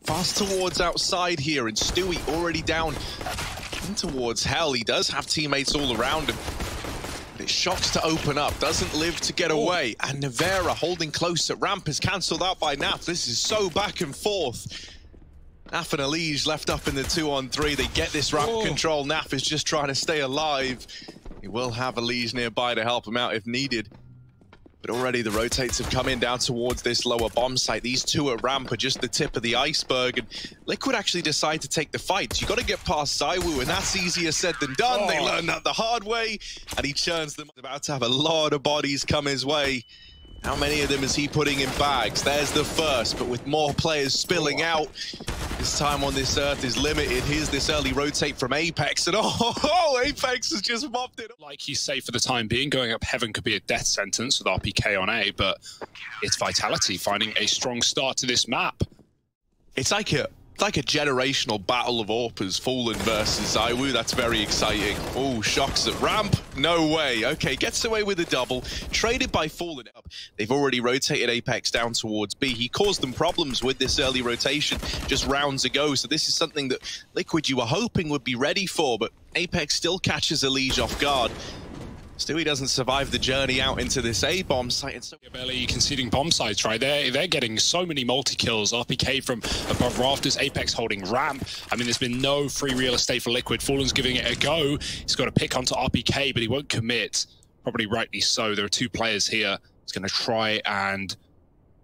fast towards outside here, and Stewie already down in towards Hell. He does have teammates all around him. But it's Shocks to open up, doesn't live to get away, and Nevera holding close at ramp is cancelled out by Naf. This is so back and forth. Naf and Elige left up in the 2-on-3. They get this ramp control. Naf is just trying to stay alive. He will have Elige nearby to help him out if needed. But already the rotates have come in down towards this lower bomb site. These two at ramp are just the tip of the iceberg, and Liquid actually decide to take the fight. You got to get past Zywoo, and that's easier said than done. They learn that the hard way, and he churns them. About to have a lot of bodies come his way. How many of them is he putting in bags? There's the first, but with more players spilling out, his time on this earth is limited. Here's this early rotate from Apex, and Apex has just mopped it. Like he's safe for the time being. Going up heaven could be a death sentence with RPK on A, but it's Vitality finding a strong start to this map. It's like a generational battle of AWPers, Fallen versus Zywoo. That's very exciting. Oh, Shocks at ramp. No way. Okay, gets away with a double. Traded by Fallen. They've already rotated Apex down towards B. He caused them problems with this early rotation just rounds ago. So this is something that Liquid you were hoping would be ready for, but Apex still catches Elige off guard. Stewie doesn't survive the journey out into this A bomb site. And so barely conceding bomb sites, right? They're getting so many multi-kills. RPK from above rafters, Apex holding ramp. I mean, there's been no free real estate for Liquid. Fallen's giving it a go. He's got to pick onto RPK, but he won't commit. Probably rightly so. There are two players here. He's going to try and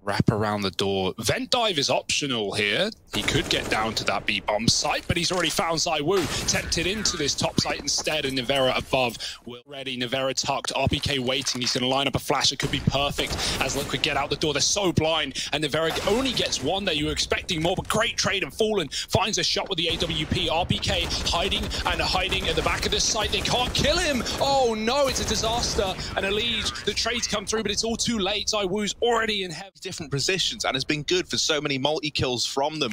wrap around the door. Vent dive is optional here. He could get down to that B bomb site, but he's already found Zywoo. Tempted into this top site instead, and Nevera above. Will ready, Nevera tucked, RPK waiting. He's going to line up a flash. It could be perfect as Liquid get out the door. They're so blind, and Nevera only gets one there. You were expecting more, but great trade, and Fallen finds a shot with the AWP. RPK hiding at the back of this site. They can't kill him. Oh no, it's a disaster. And Elige, the trades come through, but it's all too late. Zywoo's already in heaven. Different positions and has been good for so many multi-kills from them.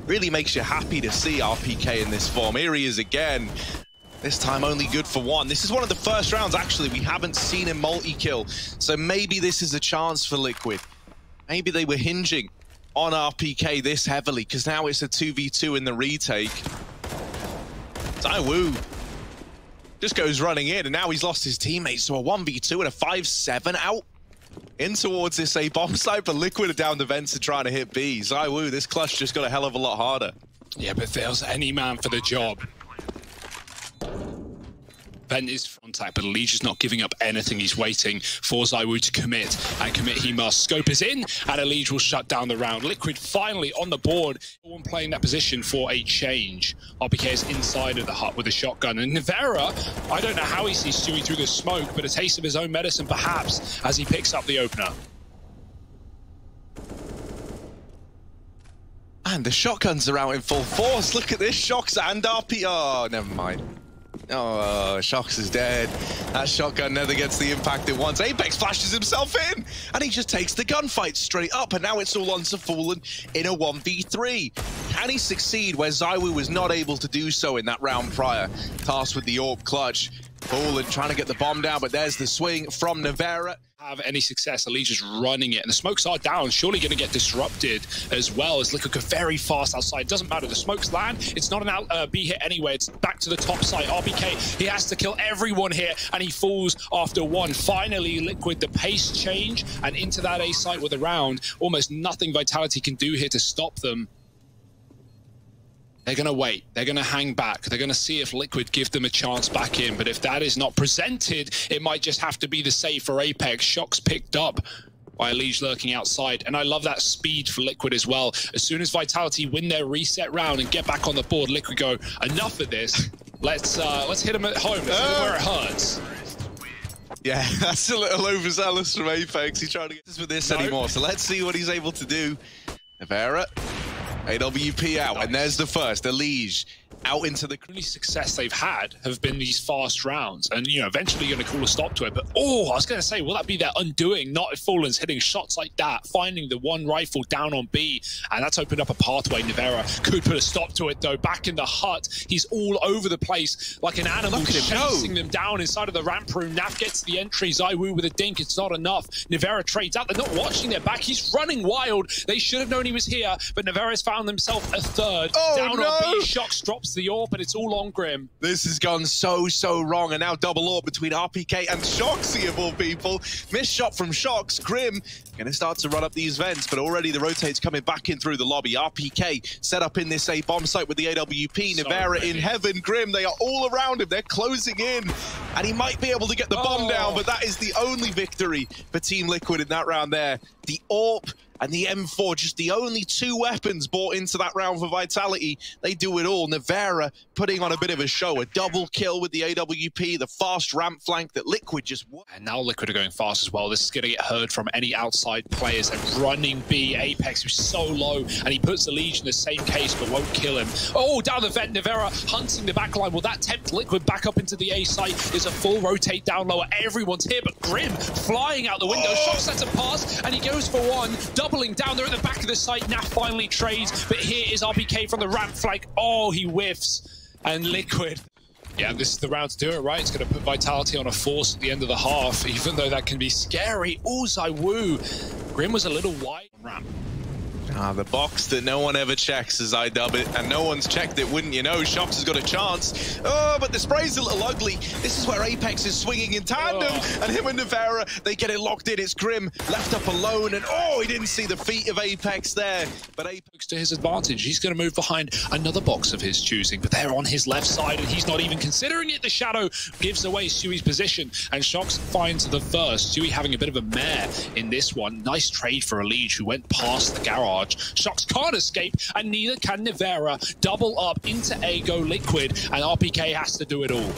Really makes you happy to see RPK in this form. Here he is again. This time only good for one. This is one of the first rounds, actually, we haven't seen him multi-kill. So maybe this is a chance for Liquid. Maybe they were hinging on RPK this heavily, because now it's a 2v2 in the retake. Zywoo just goes running in, and now he's lost his teammates to a 1v2 and a 5-7 out in towards this A bomb site, but Liquid are down the vents and trying to hit B. Zywoo, this clutch just got a hell of a lot harder. Yeah, but there's any man for the job. Vent is contact, but Elige is not giving up anything. He's waiting for Zywoo to commit, and commit he must. Scope is in, and Elige will shut down the round. Liquid finally on the board. One playing that position for a change. RPK is inside of the hut with a shotgun, and Nevera, I don't know how he sees Stewie through the smoke, but a taste of his own medicine perhaps as he picks up the opener. And the shotguns are out in full force. Look at this, Shocks and RP. Oh, never mind. Oh, Shocks is dead. That shotgun never gets the impact it wants. Apex flashes himself in, and he just takes the gunfight straight up, and now it's all on to Fallen in a 1v3. Can he succeed where Zywoo was not able to do so in that round prior? Tasked with the AWP clutch. Fallen trying to get the bomb down, but there's the swing from Nevera. Have any success, Elige is running it, and the smokes are down, surely going to get disrupted as well as Liquid go very fast outside. Doesn't matter, the smokes land, it's not an B hit anyway, it's back to the top side. RPK, he has to kill everyone here, and he falls after one. Finally, Liquid, the pace change, and into that A site with a round. Almost nothing Vitality can do here to stop them. They're going to wait. They're going to hang back. They're going to see if Liquid give them a chance back in. But if that is not presented, it might just have to be the save for Apex. Shocks picked up by Elige lurking outside. And I love that speed for Liquid as well. As soon as Vitality win their reset round and get back on the board, Liquid go, enough of this. Let's hit them at home. Let's hit them where it hurts. Yeah, that's a little overzealous from Apex. He's trying to get this with this anymore. So let's see what he's able to do. Nevera. AWP out, and there's the first. Elige out into the... only success they've had have been these fast rounds, and you know, eventually you're going to call a stop to it. But oh, I was going to say, will that be their undoing? Not if Fallen's hitting shots like that, finding the one rifle down on B, and that's opened up a pathway. Nevera could put a stop to it though. Back in the hut, he's all over the place like an animal, chasing them down inside of the ramp room. Naf gets the entry. Zywoo with a dink. It's not enough. Nevera trades out. They're not watching their back. He's running wild. They should have known he was here, but Nevera's found found himself a third. Oh, Down no. on B, Shox drops the AWP, but it's all on Grim. This has gone so wrong, and now double AWP between RPK and Shoxy of all people. Missed shot from Shox. Grim going to start to run up these vents, but already the rotate's coming back in through the lobby. RPK set up in this A bomb site with the AWP. So Navera ready. in heaven. Grim, they are all around him. They're closing in, and he might be able to get the bomb down, but that is the only victory for Team Liquid in that round there. The AWP and the M4, just the only two weapons brought into that round for Vitality. They do it all. Navera putting on a bit of a show, a double kill with the AWP, the fast ramp flank that Liquid just won. And now Liquid are going fast as well. This is going to get heard from any outside players. And running B, Apex, who's so low, and he puts the Legion in the same case, but won't kill him. Oh, down the vent, Navera hunting the backline. Will that tempt Liquid back up into the A site? There's a full rotate down lower. Everyone's here, but Grim flying out the window. Shox sets a pass, and he goes for one, doubling down. They're at the back of the site. Naf finally trades, but here is RPK from the ramp flank. Oh, he whiffs. And Liquid. Yeah, this is the round to do it, right? It's going to put Vitality on a force at the end of the half, even though that can be scary. Oh, ZywOo. Grim was a little wide on ramp. The box that no one ever checks, as I dub it, and no one's checked it, wouldn't you know? Shox has got a chance. Oh, but the spray's a little ugly. This is where Apex is swinging in tandem, and him and Navera, they get it locked in. It's Grim left up alone, and oh, he didn't see the feet of Apex there. But Apex To his advantage, he's going to move behind another box of his choosing, but they're on his left side, and he's not even considering it. The shadow gives away Sui's position, and Shox finds the first. Sui having a bit of a mare in this one. Nice trade for Elige, who went past the garage. Shox can't escape, and neither can Navera. Double up into A go Liquid, and RPK has to do it all.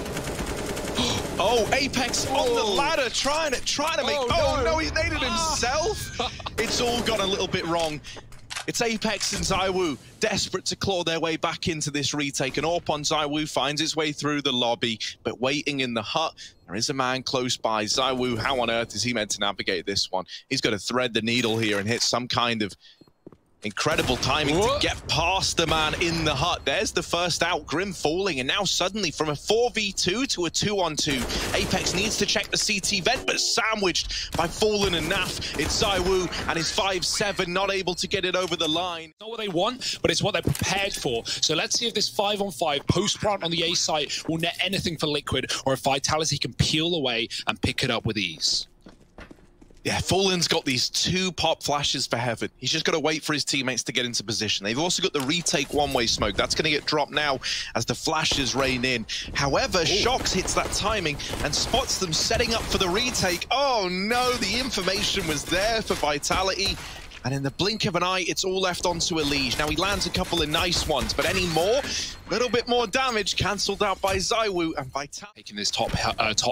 Oh, Apex on the ladder, trying to make. Oh no, he made it himself. It's all gone a little bit wrong. It's Apex and ZywOo desperate to claw their way back into this retake. An AWP on ZywOo finds its way through the lobby, but waiting in the hut, there is a man close by. ZywOo, how on earth is he meant to navigate this one? He's got to thread the needle here and hit some kind of incredible timing to get past the man in the hut. There's the first out, Grim falling, and now suddenly from a 4v2 to a 2-on-2. Apex needs to check the CT vent, but sandwiched by Fallen and Naf. It's ZywOo and his 5-7, not able to get it over the line. Not what they want, but it's what they're prepared for. So let's see if this 5-on-5 post-plant on the A site will net anything for Liquid, or if Vitality can peel away and pick it up with ease. Yeah, Fallen's got these two pop flashes for Heaven. He's just got to wait for his teammates to get into position. They've also got the retake one-way smoke. That's going to get dropped now as the flashes rain in. However, Shox hits that timing and spots them setting up for the retake. Oh no, the information was there for Vitality. And in the blink of an eye, it's all left onto Elige. Now, he lands a couple of nice ones, but any more? A little bit more damage cancelled out by ZywOo, and Vitality Taking this top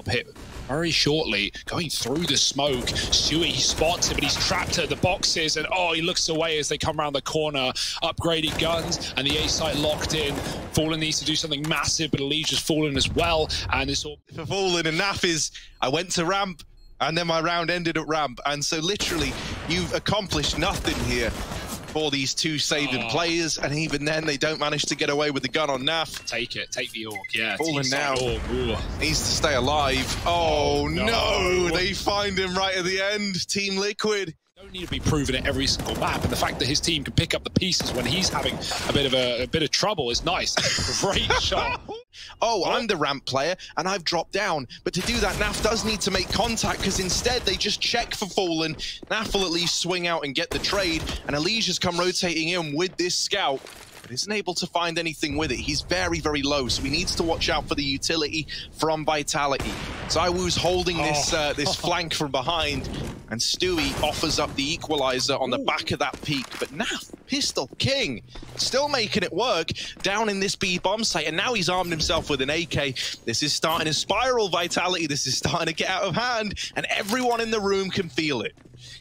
hit very shortly, going through the smoke. Sui, he spots it, but he's trapped at the boxes, and oh, he looks away as they come around the corner. Upgraded guns, and the A site locked in. Fallen needs to do something massive, but Elige has fallen as well, and it's all... for Fallen and Naf is, I went to ramp, and then my round ended at ramp. And so literally, you've accomplished nothing here for these two saving players. And even then, they don't manage to get away with the gun on Naf. Take it, take the AWP, yeah. Fallen now needs to stay alive. Oh no, they find him right at the end. Team Liquid. Don't need to be proven at every single map, and the fact that his team can pick up the pieces when he's having a bit of trouble is nice. Great shot. Oh, I'm the ramp player, and I've dropped down. But to do that, Naf does need to make contact, because instead they just check for Fallen. Naf will at least swing out and get the trade, and Elige has come rotating in with this scout, but isn't able to find anything with it. He's very, very low, so he needs to watch out for the utility from Vitality. ZywOo's holding this flank from behind, and Stewie offers up the equalizer on the back of that peak. But Naf, Pistol King, still making it work down in this B bomb site, and now he's armed himself with an AK. This is starting to spiral, Vitality. This is starting to get out of hand, and everyone in the room can feel it.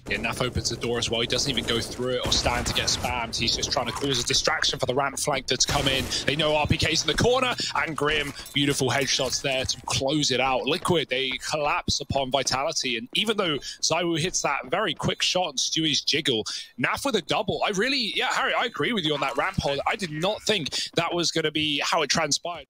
Yeah, Naf opens the door as well. He doesn't even go through it or stand to get spammed. He's just trying to cause a distraction for the ramp flank that's come in. They know RPK's in the corner, and Grim, beautiful headshots there to close it out. Liquid, they collapse upon Vitality, and even though ZywOo hits that very quick shot on Stewie's jiggle, Naf with a double. Harry, I agree with you on that ramp hold. I did not think that was going to be how it transpired.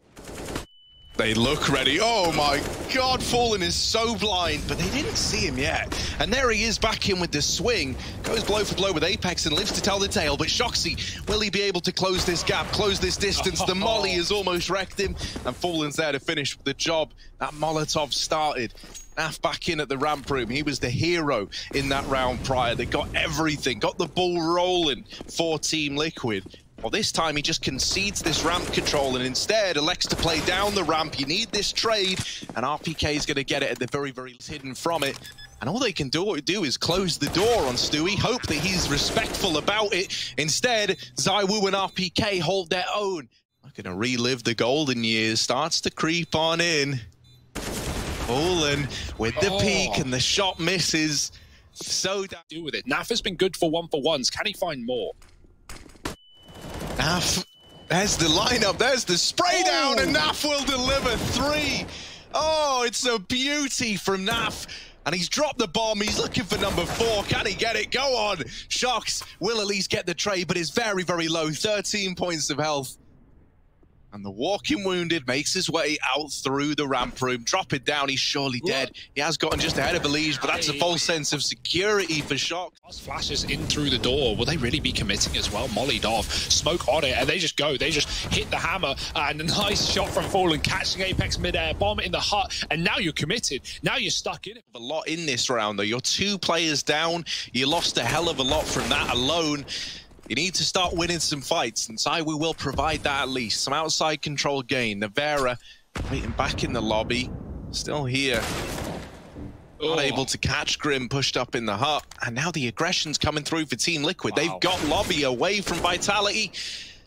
They look ready. Oh my God, Fallen is so blind, but they didn't see him yet. And there he is back in with the swing. Goes blow for blow with Apex and lives to tell the tale. But Shoxy, will he be able to close this gap, close this distance? The molly has almost wrecked him, and Fallen's there to finish the job. That Molotov started. Naf back in at the ramp room. He was the hero in that round prior. They got everything, got the ball rolling for Team Liquid. Well, this time he just concedes this ramp control and instead elects to play down the ramp. You need this trade, and RPK is going to get it at the very, very hidden from it. And all they can do is close the door on Stewie, hope that he's respectful about it. Instead, ZywOo and RPK hold their own. Not going to relive the golden years. Starts to creep on in. Fallen with the peek, and the shot misses. So do with it. Naf has been good for one-for-ones. Can he find more? Naf, there's the lineup, there's the spray down, and Naf will deliver 3. Oh, it's a beauty from Naf. And he's dropped the bomb, he's looking for number 4. Can he get it? Go on. Shox will at least get the trade, but is very, very low. 13 points of health. And the walking wounded makes his way out through the ramp room. Drop it down, he's surely dead. He has gotten just ahead of Elige, but that's a false sense of security for Shox. Flashes in through the door. Will they really be committing as well? Mollied off, smoke on it, and they just go. They just hit the hammer, and a nice shot from Fallen, catching Apex midair, bomb in the hut, and now you're committed. Now you're stuck in it. A lot in this round, though. You're 2 players down. You lost a hell of a lot from that alone. You need to start winning some fights, and ZywOo will provide that at least. Some outside control gain. Nevera waiting back in the lobby. Still here. Not able to catch Grim, pushed up in the hut. And now the aggression's coming through for Team Liquid. They've got lobby away from Vitality.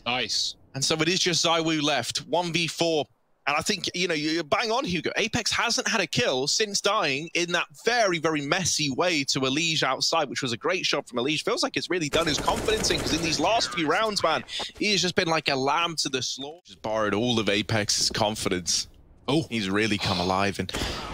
Nice. And so it is just ZywOo left. 1v4. And I think, you know, you're bang on, Hugo. Apex hasn't had a kill since dying in that very, very messy way to Elige outside, which was a great shot from Elige. Feels like it's really done his confidence in, because in these last few rounds, man, he has just been like a lamb to the slaughter. Just borrowed all of Apex's confidence. Oh, he's really come alive, and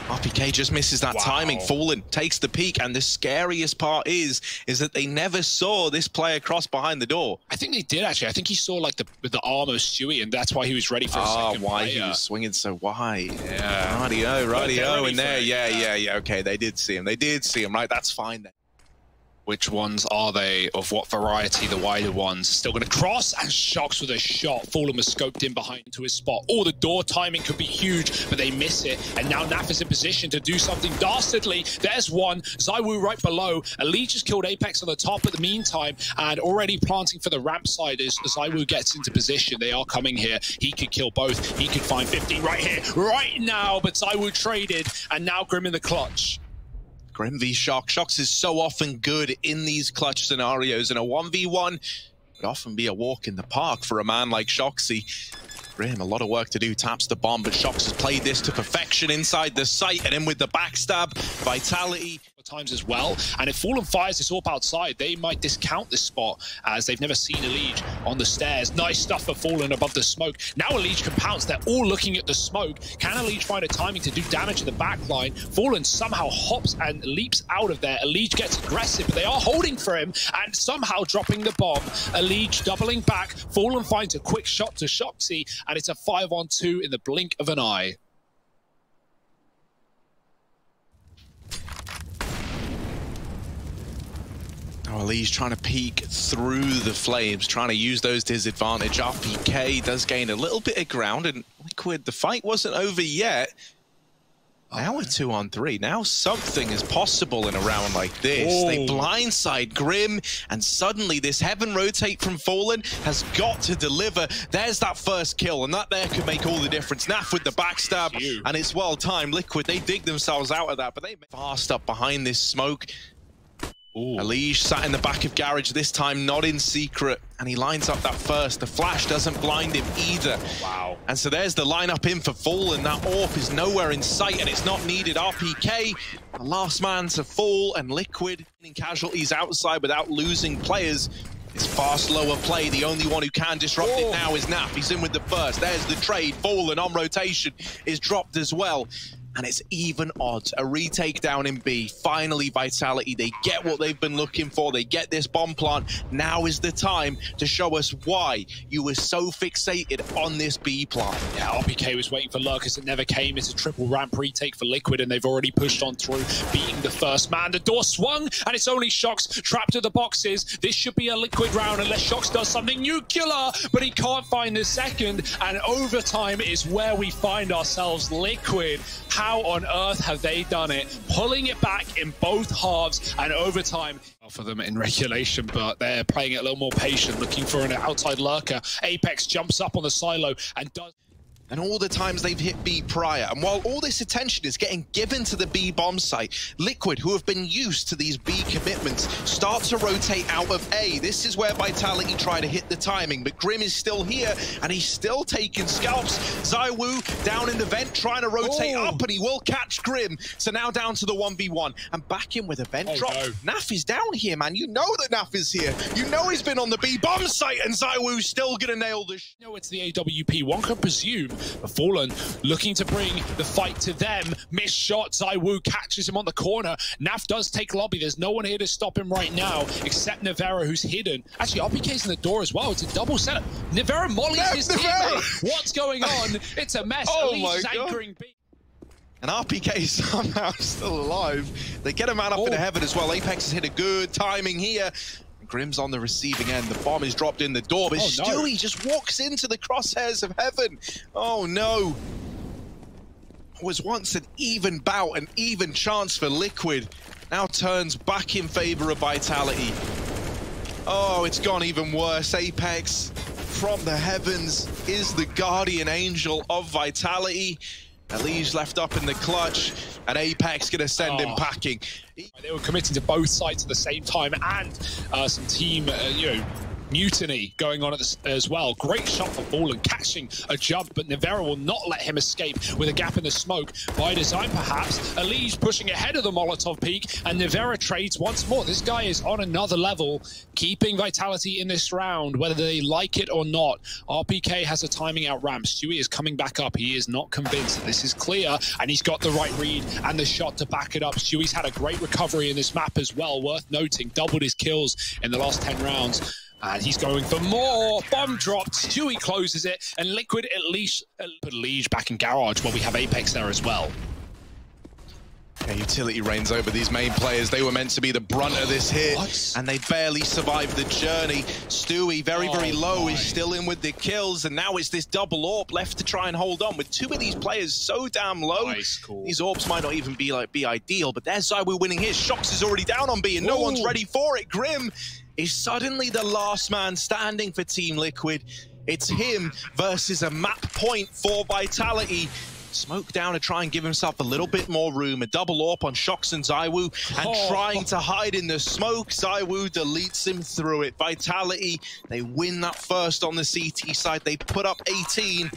RPK just misses that timing. Fallen takes the peek, and the scariest part is that they never saw this player cross behind the door. I think they did, actually. I think he saw like the arm of Stewie, and that's why he was ready for a second why player. He was swinging so wide. Yeah. Radio in there. Yeah. Okay, they did see him. Right, that's fine then. Which ones are they? Of what variety? The wider ones. Still going to cross, and Shox with a shot. Fallen was scoped in behind to his spot. Oh, the door timing could be huge, but they miss it. And now Naf is in position to do something dastardly. There's one. ZywOo right below. Elige has killed Apex on the top at the meantime, and already planting for the ramp side as ZywOo gets into position. They are coming here. He could kill both. He could find 15 right here, right now, but ZywOo traded, and now Grim in the clutch. Grim v Shox. Shox is so often good in these clutch scenarios, and a 1v1 would often be a walk in the park for a man like Shoxy. Grim, a lot of work to do, taps the bomb, but Shox has played this to perfection inside the site, and then with the backstab, Vitality times as well. And if Fallen fires this AWP outside, they might discount this spot, as they've never seen Elige on the stairs. Nice stuff for Fallen above the smoke. Now Elige can pounce. They're all looking at the smoke. Can Elige find a timing to do damage to the back line? Fallen somehow hops and leaps out of there. Elige gets aggressive, but they are holding for him and somehow dropping the bomb. Elige doubling back. Fallen finds a quick shot to Shoxy, and it's a 5-on-2 in the blink of an eye. Oh, Elige trying to peek through the flames, trying to use those to his advantage. RPK does gain a little bit of ground, and Liquid, the fight wasn't over yet. Now we're 2-on-3. Now something is possible in a round like this. They blindside Grim, and suddenly this heaven rotate from Fallen has got to deliver. There's that first kill, and that there could make all the difference. Naf with the backstab, and it's well timed. Liquid, they dig themselves out of that, but they fast up behind this smoke. Elige sat in the back of Garage, this time not in secret, and he lines up that first. The flash doesn't blind him either. Wow. And so there's the lineup in for Fallen. That AWP is nowhere in sight, and it's not needed. RPK, the last man to fall, and Liquid casualties outside without losing players. It's far slower play. The only one who can disrupt it now is Naf. He's in with the first. There's the trade. Fallen on rotation is dropped as well. and it's even odds. A retake down in B. Finally, Vitality, they get what they've been looking for. They get this bomb plant. Now is the time to show us why you were so fixated on this B plant. Yeah, RPK was waiting for Lurkers. It never came. It's a triple ramp retake for Liquid, and they've already pushed on through, beating the first man. The door swung, and it's only Shox trapped at the boxes. This should be a Liquid round unless Shox does something nuclear, but he can't find the second, and overtime is where we find ourselves. Liquid, how on earth have they done it? Pulling it back in both halves, and overtime for them in regulation, but they're playing it a little more patient, looking for an outside lurker. Apex jumps up on the silo and does... And all the times they've hit B prior. And while all this attention is getting given to the B bomb site, Liquid, who have been used to these B commitments, start to rotate out of A. This is where Vitality try to hit the timing, but Grim is still here, and he's still taking scalps. ZywOo down in the vent, trying to rotate up, and he will catch Grim. So now down to the 1v1, and back in with a vent drop. No. Naf is down here, man. You know that Naf is here. You know he's been on the B bomb site, and ZywOo's still gonna nail this. No, it's the AWP. One could presume. But Fallen looking to bring the fight to them. Missed shot. ZywOo catches him on the corner. Naf does take lobby. There's no one here to stop him right now except Navera, who's hidden. Actually, RPK's in the door as well. It's a double setup. Navera mollies his teammate. What's going on? It's a mess. Oh Elise anchoring B. And RPK is somehow still alive. They get a man up into heaven as well. Apex has hit a good timing here. Grim's on the receiving end. The bomb is dropped in the door, but Stewie just walks into the crosshairs of heaven. Oh no. It was once an even bout, an even chance for Liquid. Now turns back in favor of Vitality. Oh, it's gone even worse. Apex from the heavens is the guardian angel of Vitality. Elise left up in the clutch, and Apex gonna send him packing. They were committing to both sides at the same time, and some team, mutiny going on as well. Great shot for Fallen, catching a jump, but Navera will not let him escape with a gap in the smoke. By design, perhaps. Elise pushing ahead of the Molotov peak, and Navera trades once more. This guy is on another level, keeping Vitality in this round, whether they like it or not. RPK has a timing out ramp. Stewie is coming back up. He is not convinced that this is clear, and he's got the right read and the shot to back it up. Stewie's had a great recovery in this map as well, worth noting. Doubled his kills in the last 10 rounds. And he's going for more. Bomb dropped. Stewie closes it. And Liquid at least put Liege back in garage, while we have Apex there as well. Yeah, utility reigns over these main players. They were meant to be the brunt of this hit, and they barely survived the journey. Stewie, very low, is still in with the kills, and now it's this double AWP left to try and hold on. With two of these players so damn low, these AWPs might not even be ideal, but there's ZywOo winning his. Shox is already down on B, and no one's ready for it. Grim is suddenly the last man standing for Team Liquid. It's him versus a map point for Vitality. Smoke down to try and give himself a little bit more room. A double AWP on Shox and ZywOo, and trying to hide in the smoke. ZywOo deletes him through it. Vitality, they win that first on the CT side. They put up 18.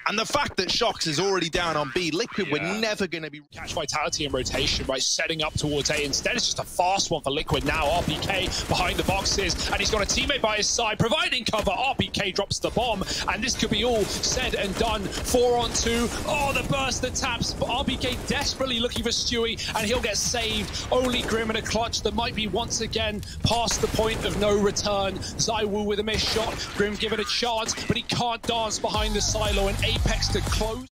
And the fact that Shox is already down on B, Liquid were never going to be... Catch Vitality in rotation, right, setting up towards A. Instead, it's just a fast one for Liquid now. RPK behind the boxes, and he's got a teammate by his side, providing cover. RPK drops the bomb, and this could be all said and done. 4 on 2. Oh, the burst that taps. But RPK desperately looking for Stewie, and he'll get saved. Only Grim in a clutch that might be once again past the point of no return. ZywOo with a missed shot. Grim given a chance, but he can't dance behind the silo, and Apex to close.